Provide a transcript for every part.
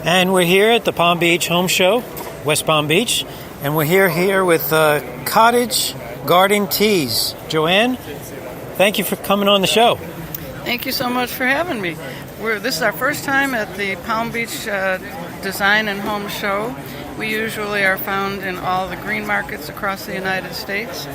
And we're here at the Palm Beach Home Show, West Palm Beach, and we're here with Cottage Garden Teas. Joanne, thank you for coming on the show. Thank you so much for having me. This is our first time at the Palm Beach Design and Home Show. We usually are found in all the green markets across the United States.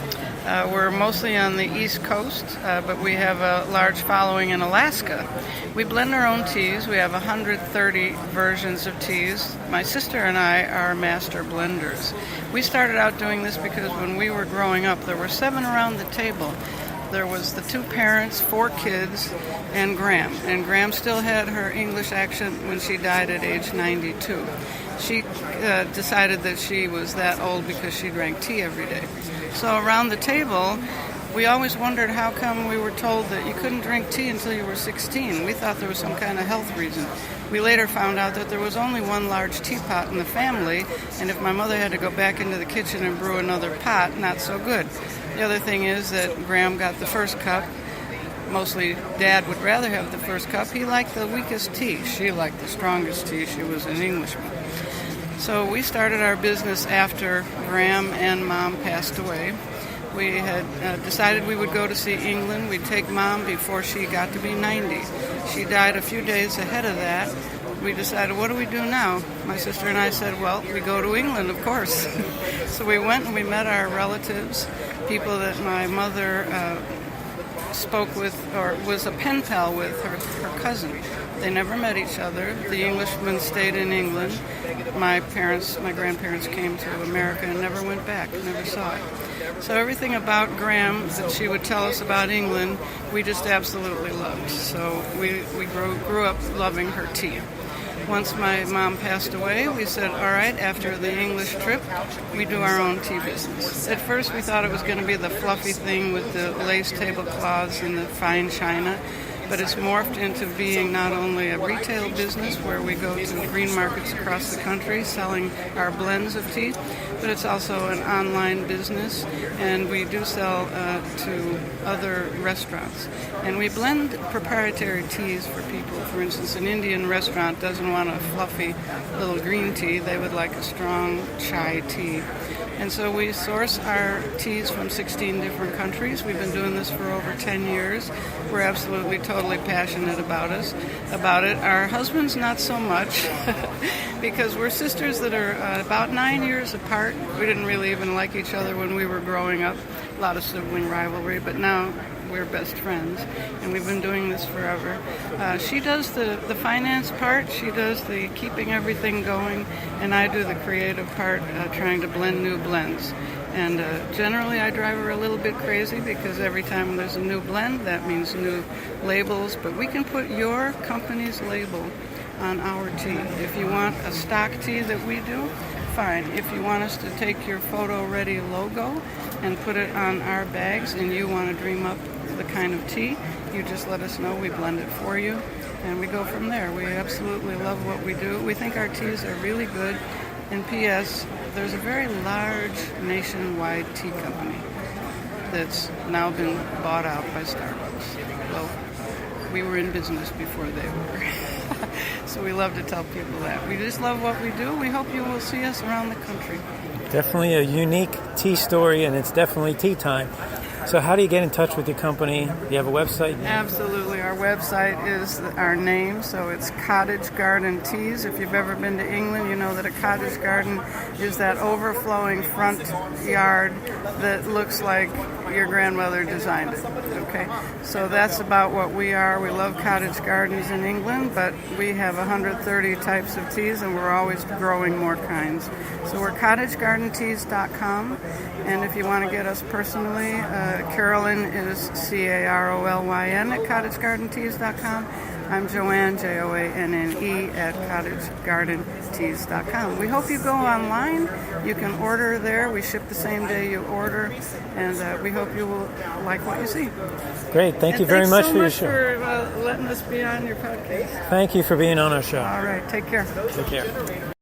We're mostly on the East Coast, but we have a large following in Alaska. We blend our own teas. We have 130 versions of teas. My sister and I are master blenders. We started out doing this because when we were growing up, there were 7 around the table. There was the 2 parents, 4 kids, and Graham. And Graham still had her English accent when she died at age 92. She decided that she was that old because she drank tea every day. So around the table, we always wondered how come we were told that you couldn't drink tea until you were 16. We thought there was some kind of health reason. We later found out that there was only one large teapot in the family, and if my mother had to go back into the kitchen and brew another pot, not so good. The other thing is that Graham got the first cup. Mostly Dad would rather have the first cup. He liked the weakest tea. She liked the strongest tea. She was an Englishman. So we started our business after Graham and Mom passed away. We had decided we would go to see England. We'd take Mom before she got to be 90. She died a few days ahead of that. We decided, what do we do now? My sister and I said, well, we go to England, of course. So we went and we met our relatives, people that my mother spoke with or was a pen pal with her cousin. They never met each other. The Englishman stayed in England. My grandparents came to America and never went back, never saw it. So everything about Graham that she would tell us about England, we just absolutely loved. So we grew up loving her tea. Once my mom passed away, we said, all right, after the English trip, we do our own tea business. At first, we thought it was going to be the fluffy thing with the lace tablecloths and the fine china, but it's morphed into being not only a retail business where we go to green markets across the country selling our blends of tea, but it's also an online business, and we do sell to other restaurants. And we blend proprietary teas for people. For instance, an Indian restaurant doesn't want a fluffy little green tea. They would like a strong chai tea. And so we source our teas from 16 different countries. We've been doing this for over 10 years. We're absolutely totally passionate about it. Our husbands, not so much, because we're sisters that are about 9 years apart. We didn't really even like each other when we were growing up. A lot of sibling rivalry, but now we're best friends, and we've been doing this forever. She does the finance part, she does the keeping everything going, and I do the creative part, trying to blend new blends. And generally I drive her a little bit crazy because every time there's a new blend, that means new labels, but we can put your company's label on our tea. If you want a stock tea that we do, fine. If you want us to take your photo-ready logo and put it on our bags and you want to dream up the kind of tea, you just let us know. We blend it for you, and we go from there. We absolutely love what we do. We think our teas are really good. And P.S., there's a very large nationwide tea company that's now been bought out by Starbucks. Well, we were in business before they were. So we love to tell people that. We just love what we do. We hope you will see us around the country. Definitely a unique tea story, and it's definitely tea time. So how do you get in touch with your company? Do you have a website? Absolutely. Our website is our name, so it's Cottage Garden Teas. If you've ever been to England, you know that a cottage garden is that overflowing front yard that looks like your grandmother designed it. Okay? So that's about what we are. We love cottage gardens in England, but we have 130 types of teas, and we're always growing more kinds. So we're cottagegardenteas.com, and if you want to get us personally, Carolyn is Carolyn at cottagegardenteas.com. I'm Joanne, Joanne, at cottagegardenteas.com. We hope you go online. You can order there. We ship the same day you order, and we hope you will like what you see. Great. Thank you very much for your show. Thanks so much for letting us be on your podcast. Thank you for being on our show. All right. Take care. Take care.